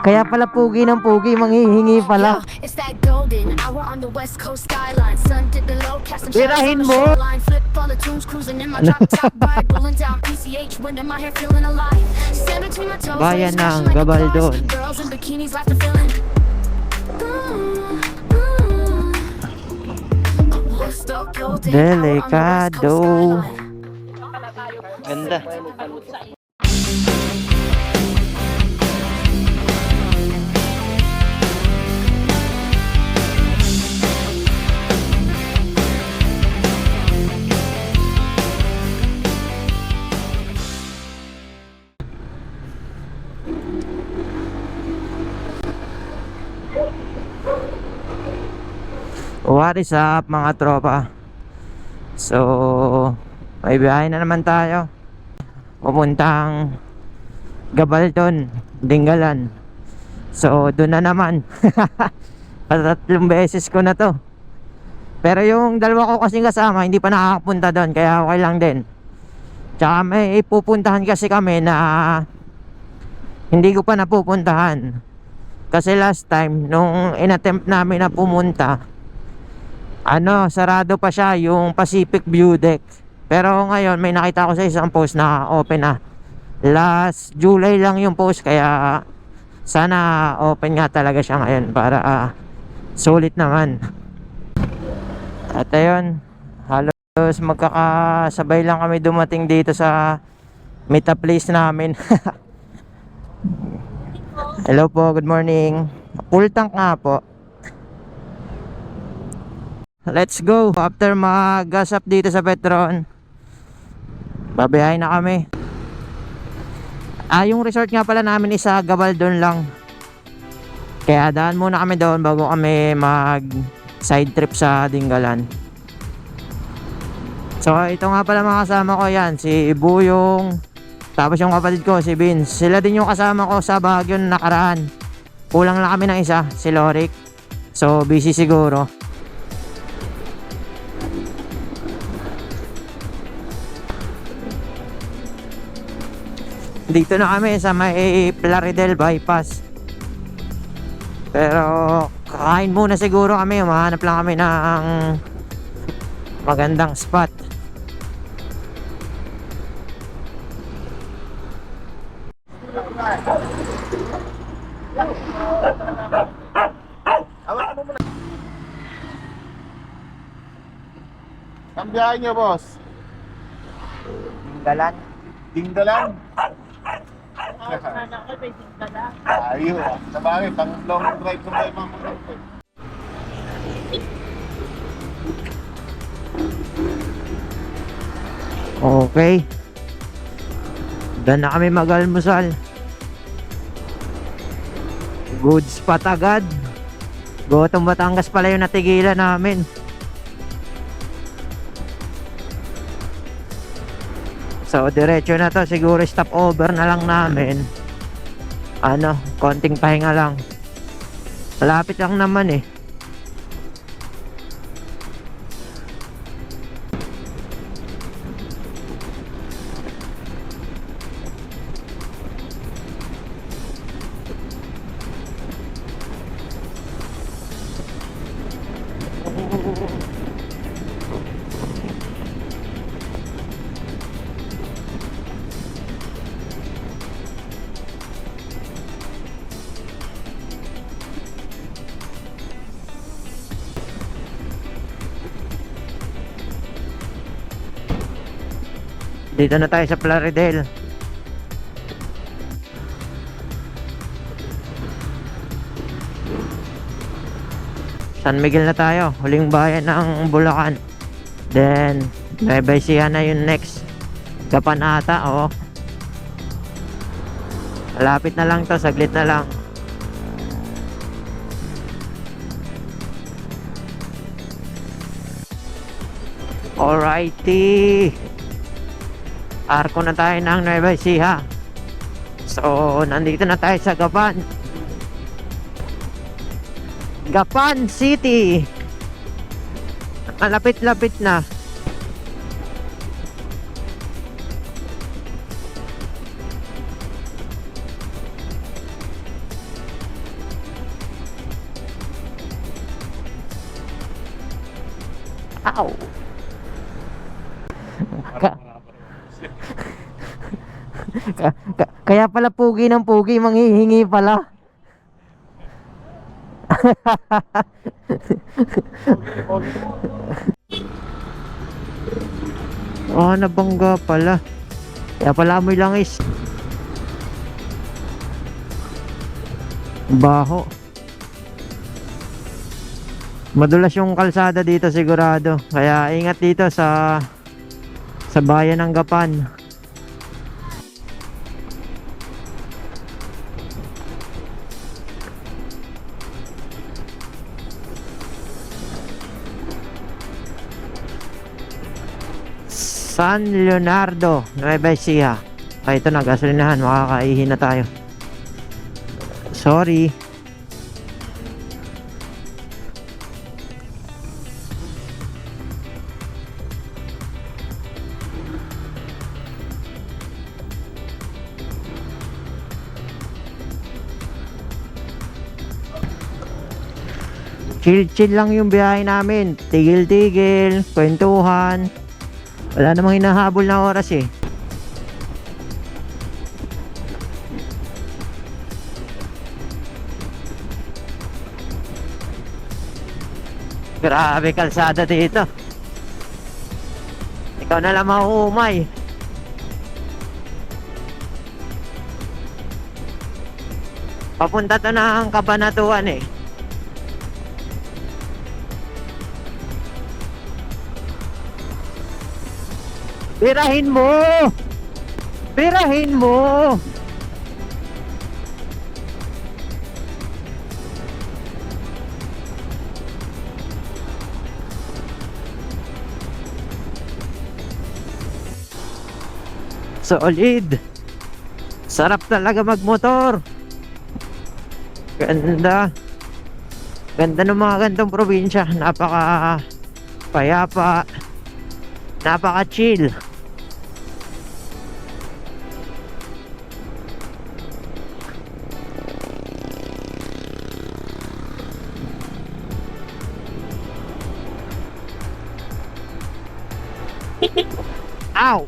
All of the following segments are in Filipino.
Kaya pala pugi ng pugi, manghihingi pala. It's that golden hour on the west coast skyline. Sun did below, cast some shadows Tirahin on the mo! shoreline. Flip all the tunes, cruising in my drop top ride. Rolling down PCH, wind in my hair, feeling alive. Stand between my toes, Bayan legs ng crashing like a Gabaldon. bars. Girls in bikinis, laughter feeling. What's the golden hour on the west coast Delikado. skyline? Ganda. What is up mga tropa? So, may biyahe na naman tayo. Pupuntang Gabaldon, Dingalan. So, doon na naman. Patatlong beses ko na to. Pero yung dalawa ko kasing kasama, hindi pa nakakapunta doon. Kaya okay lang din. Tsaka may pupuntahan kasi kami na hindi ko pa napupuntahan. Kasi last time, nung inattempt namin na pumunta, sarado pa siya, yung Pacific View Deck. Pero ngayon may nakita ko sa isang post na open na. Last July lang yung post, kaya sana open nga talaga siya ngayon para sulit naman. At ayun, halos magkakasabay lang kami dumating dito sa meet up place namin. Hello po, good morning. Full tank nga po. Let's go. After mag-gas up dito sa Petron, babiyahin na kami. Yung resort nga pala namin is sa Gabaldon lang. Kaya daan muna kami doon bago kami mag side trip sa Dingalan. So ito nga pala mga kasama ko, yan si Buyong, tapos yung kapatid ko si Vince. Sila din yung kasama ko sa Baguio nakaraan. Kulang lang kami ng isa, si Lorik. So busy siguro. Dito na kami sa may Plaridel bypass. Pero kakain muna siguro kami. Mahanap lang kami ng magandang spot. Ang biyahe niyo, boss? Galan. Dingalan? Ayun, sabagay, pang long drive ko tayo mga. Okay. Doon na kami mag-almusal. Good spot agad. Gotong Batangas pala yung natigilan namin. So diretso na to, siguro stop over na lang namin. Konting pahinga lang. Malapit lang naman eh. Dito na tayo sa Plaridel. San Miguel na tayo, huling bayan ng Bulacan. Then Nueva Ecija na yung next. Gapan ata, oh. Malapit na lang to, saglit na lang. Alrighty. Arko na tayo ng Nueva Ecija. So nandito na tayo sa Gapan. Gapan City. Malapit-lapit na. Ow! Ka- kaya pala pugi ng pugi, manghihingi pala. Oh, nabangga pala. Kaya pala amoy langis. Baho. Madulas yung kalsada dito sigurado. Kaya ingat dito sa bayan ng Gapan. San Leonardo, Nueva Ecija. Ay, ito na, gasolinahan. Makakaihi na tayo. Sorry. Chill-chill lang yung biyahe namin. Tigil-tigil, kwentuhan. Wala namang hinahabol na oras eh. Grabe kalsada dito. Ikaw na lang mahuhumay. Papunta to ng Kabanatuan eh. Birahin mo! Birahin mo! Solid! Sarap talaga magmotor! Ganda! Ganda ng mga gantong probinsya. Napaka payapa. Napaka chill. Ow!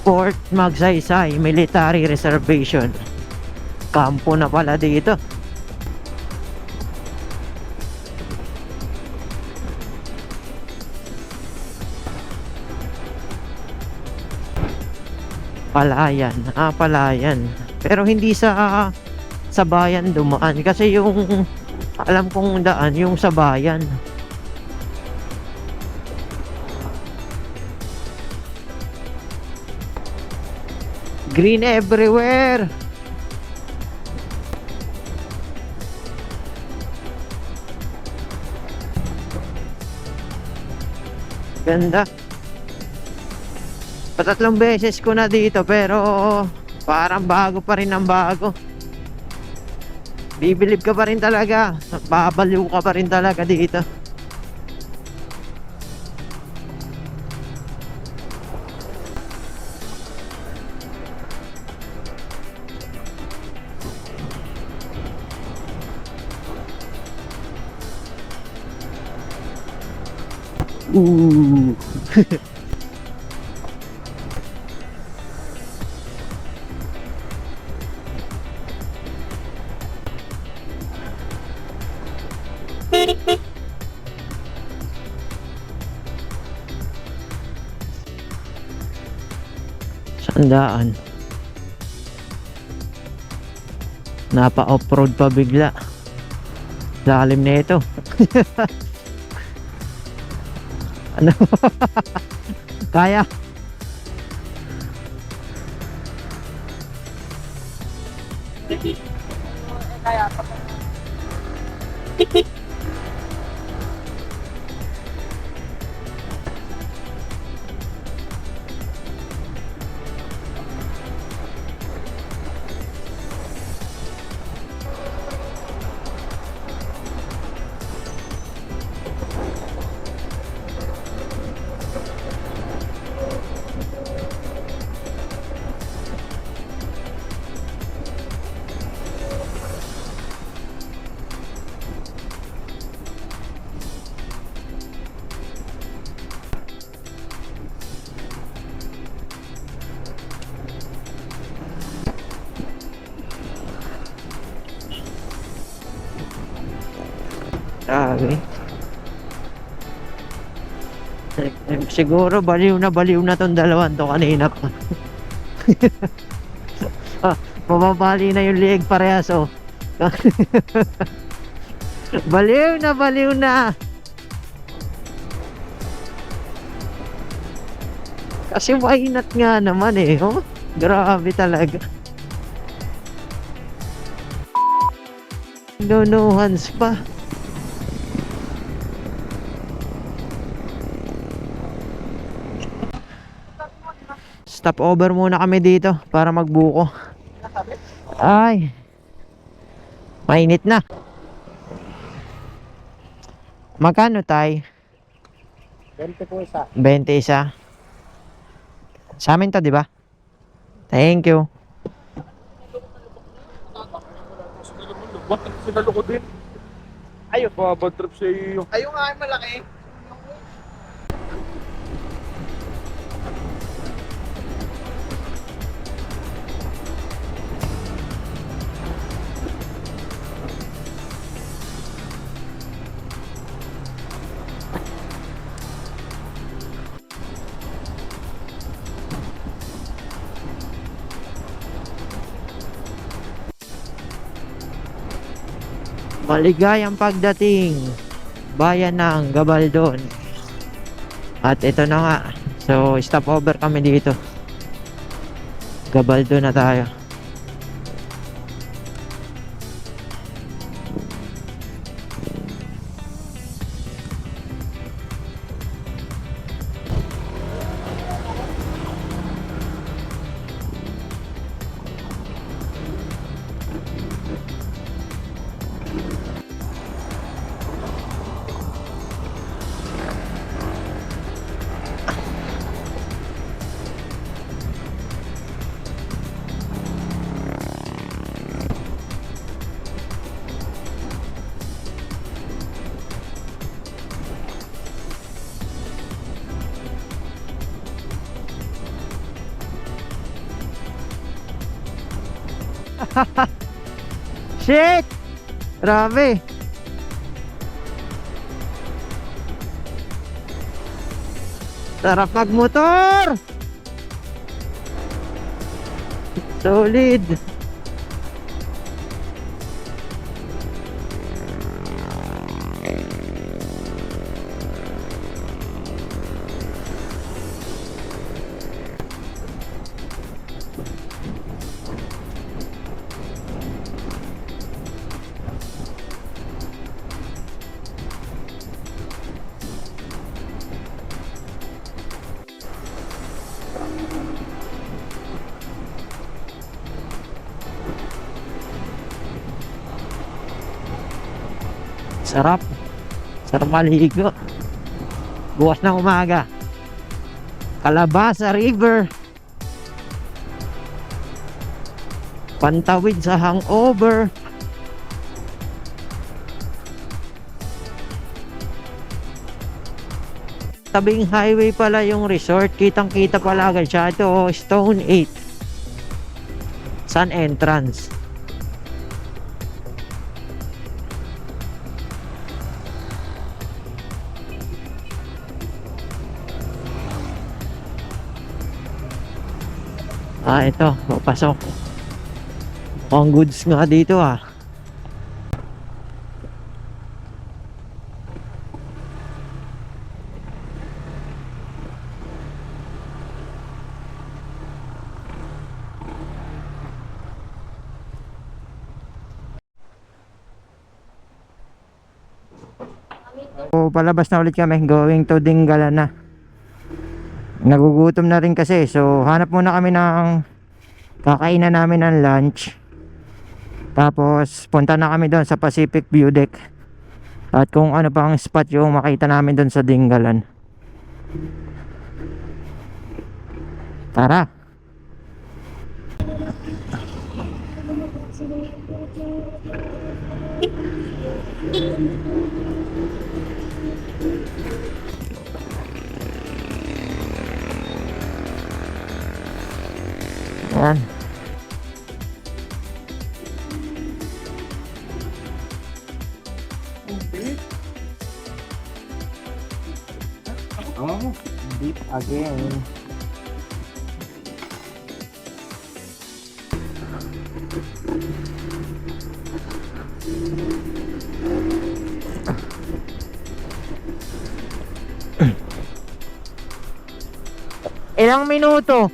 Fort Magsaysay Military Reservation. Kampo na pala dito. Palayan, Palayan. Pero hindi sa bayan dumaan kasi yung alam kong daan yung sa bayan. Green everywhere. Ganda. Patatlong beses ko na dito pero parang bago pa rin ang bago. Bibilib ka pa rin talaga. Babaliw ka pa rin talaga dito. Ooh. Sandaan. Napa off-road pa bigla. Lalim na ito. Ano? Kaya. Grabe. Siguro baliw na tong dalawan to kanina pa. Ah, mababali na yung leeg parehas oh. Baliw na. Kasi mainat nga naman eh. Oh, grabe talaga. No hands pa. Stop over muna kami dito para magbuko. Ay, mainit na. Magkano tay? 20 po isa. 20 isa. Sa amin to, di ba? Thank you. Sinalo ko din. Ayun. Bad trip sa iyo. Ayun nga ay malaki. Maligayang pagdating bayan ng Gabaldon. At ito na nga. So stop over kami dito. Gabaldon na tayo. Shit! Grabe! Sarap magmotor! Solid! Sarap. Sarap maligo. Bukas ng umaga. Kalabasa River. Pantawid sa hangover. Tabing highway pala yung resort. Kitang kita pala agad siya. Ito Stone 8. Sun entrance. Ito, papasok. Mukhang goods nga dito ah. So, palabas na ulit kami, going to Dingalan na. Nagugutom na rin kasi, so hanap muna kami ng kakainan namin ng lunch. Tapos punta na kami doon sa Pacific View Deck. At kung ano pang spot yung makita namin doon sa Dingalan. Tara. Ayan. Oh, deep again. Ilang minuto?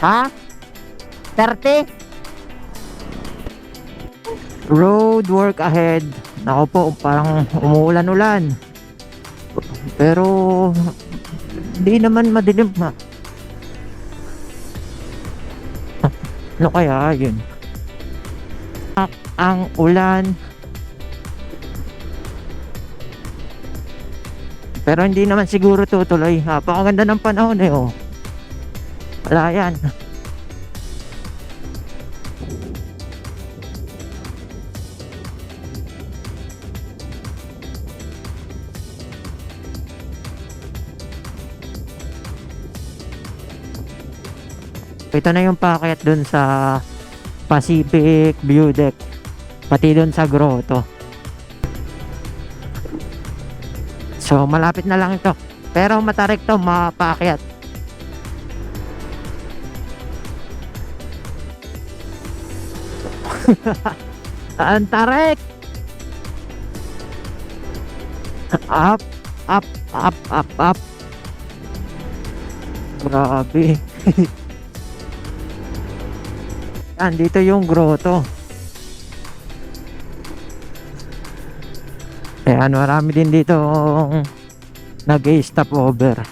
Ha? 30? Road work ahead. Ako po, parang umuulan-ulan. Pero hindi naman madilim ha. Ano kaya yun? Ang ulan. Pero hindi naman siguro tutuloy. Napakaganda ng panahon eh oh. Wala yan. Ito na yung paakyat dun sa Pacific View Deck. Pati dun sa grotto. So malapit na lang ito. Pero matarik to mapaakyat. Ang tarik. Up, up, up, up, up. Grabe. Andito yung grotto. Ayan, marami din dito nag-stop over.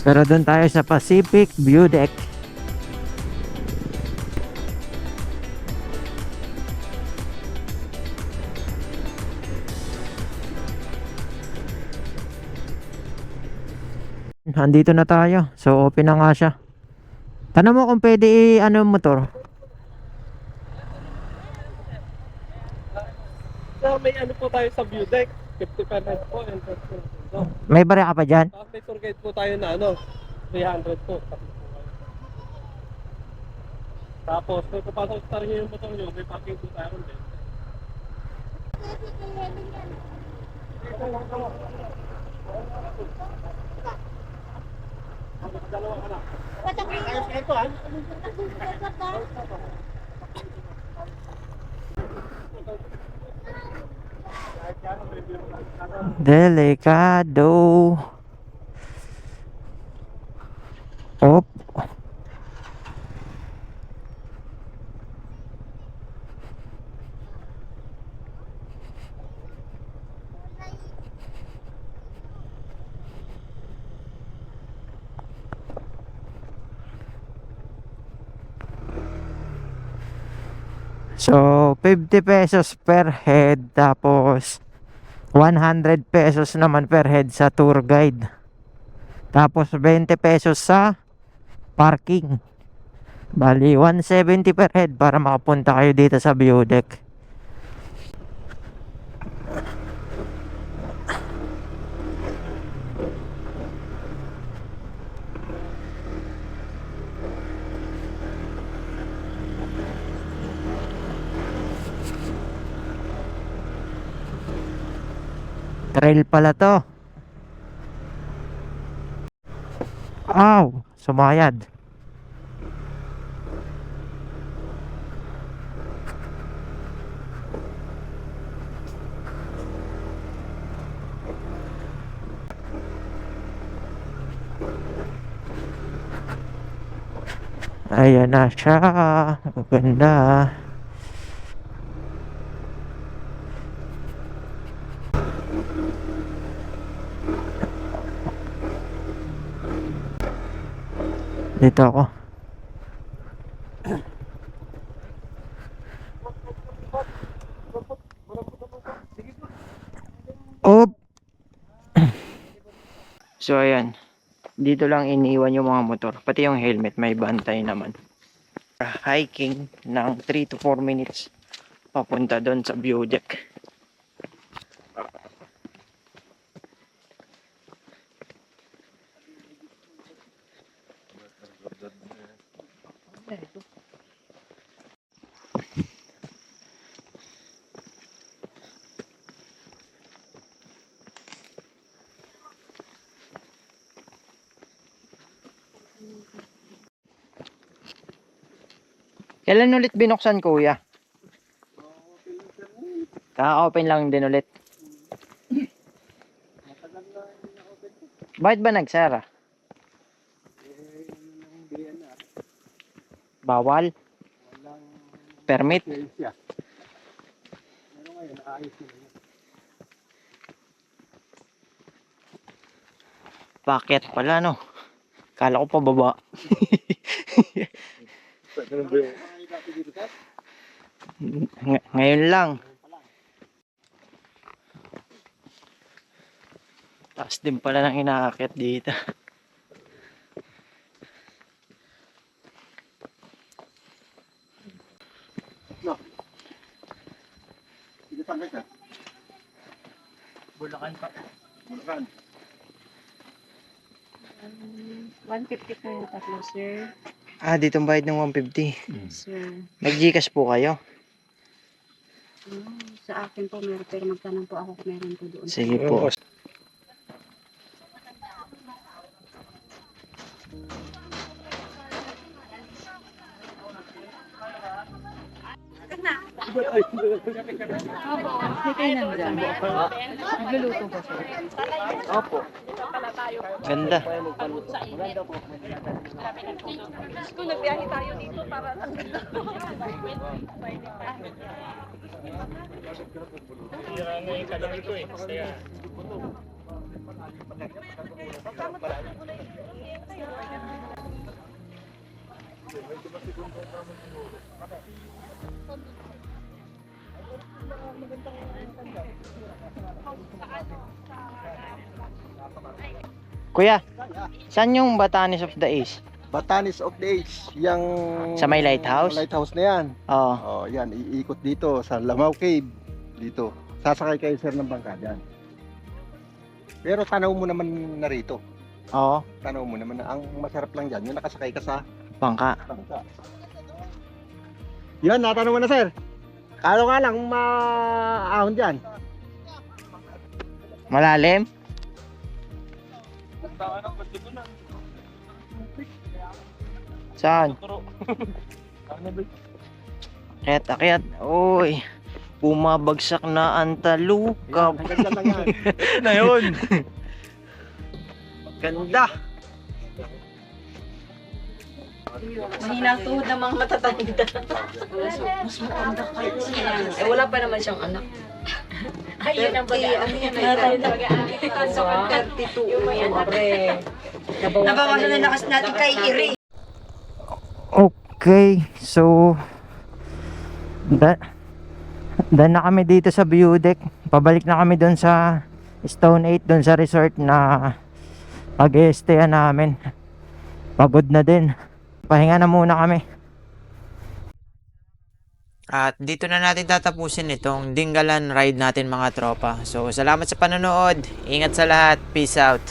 Pero doon tayo sa Pacific View Deck. Andito na tayo. So open na nga siya. Tanong mo kung pwede ano motor. So, may ano po tayo sa view deck. 50% po. Entrance po. So, May barya ka pa dyan? tapos may tour guide po tayo na ano. 300 po. Tapos, kung papasok sa rin yung motor nyo, may parking po tayo ulit. Dalawa ka na. Ayos ito ha. Delikado. Op. So, 50 pesos per head, tapos 100 pesos naman per head sa tour guide. Tapos 20 pesos sa parking. Bali, 170 per head para makapunta kayo dito sa view deck. Trail pala to. Aw, sumayad. Ayan na siya. Maganda. Dito ako. Op! So ayan. Dito lang iniiwan yung mga motor. Pati yung helmet may bantay naman. Hiking ng 3 to 4 minutes papunta doon sa view deck. Kailan ulit binuksan, kuya? Kaka-open lang din ulit. Bakit ba nagsara? Bawal? Permit? Bakit pala, no? Kala ko pababa. Ngayon lang. Taas din pala ng inaakit dito. Bulacan pa. Bulacan. 150 kayo tatlo, sir. Ah, dito ang bayad ng 150. Sir. Nag-Gcash po kayo? Sa akin po meron, pero magtanong po ako kung meron po doon. Sige po. Nagluluto po, sir. Opo. Ganda. Kung nagbiyahe tayo dito para Kuya, saan yung Batanes of the East? Batanes of the Age, yung Sa may lighthouse? lighthouse na yan. Oo. Oh, yan, iikot dito sa Lamau Cave. Dito. Sasakay kayo sir ng bangka dyan. Pero tanaw mo naman na rito. Oo. Tanaw mo naman na ang masarap lang dyan, yung nakasakay ka sa Bangka. bangka. Yan, natanong mo na sir. Kalo nga lang maahon dyan. Malalim? Saan? Akyat. Uy. Bumabagsak na ang talukap. Hanggang dyan lang yan. Na yun. Ganda. mahina ang tuhod ng mga matatanda. Mas matanda kayo siya. Eh, wala pa naman siyang anak. Ayun ang baga. Ano yan? Wow. 32. Yung may anak. Nabawasan na lakas natin kay Iri. Okay, so done na kami dito sa view deck. Pabalik na kami doon sa Stone 8, doon sa resort na pag-i-stayan namin. Pagod na din. Pahinga na muna kami. At dito na natin tatapusin itong Dingalan ride natin mga tropa. So salamat sa panonood. Ingat sa lahat. Peace out.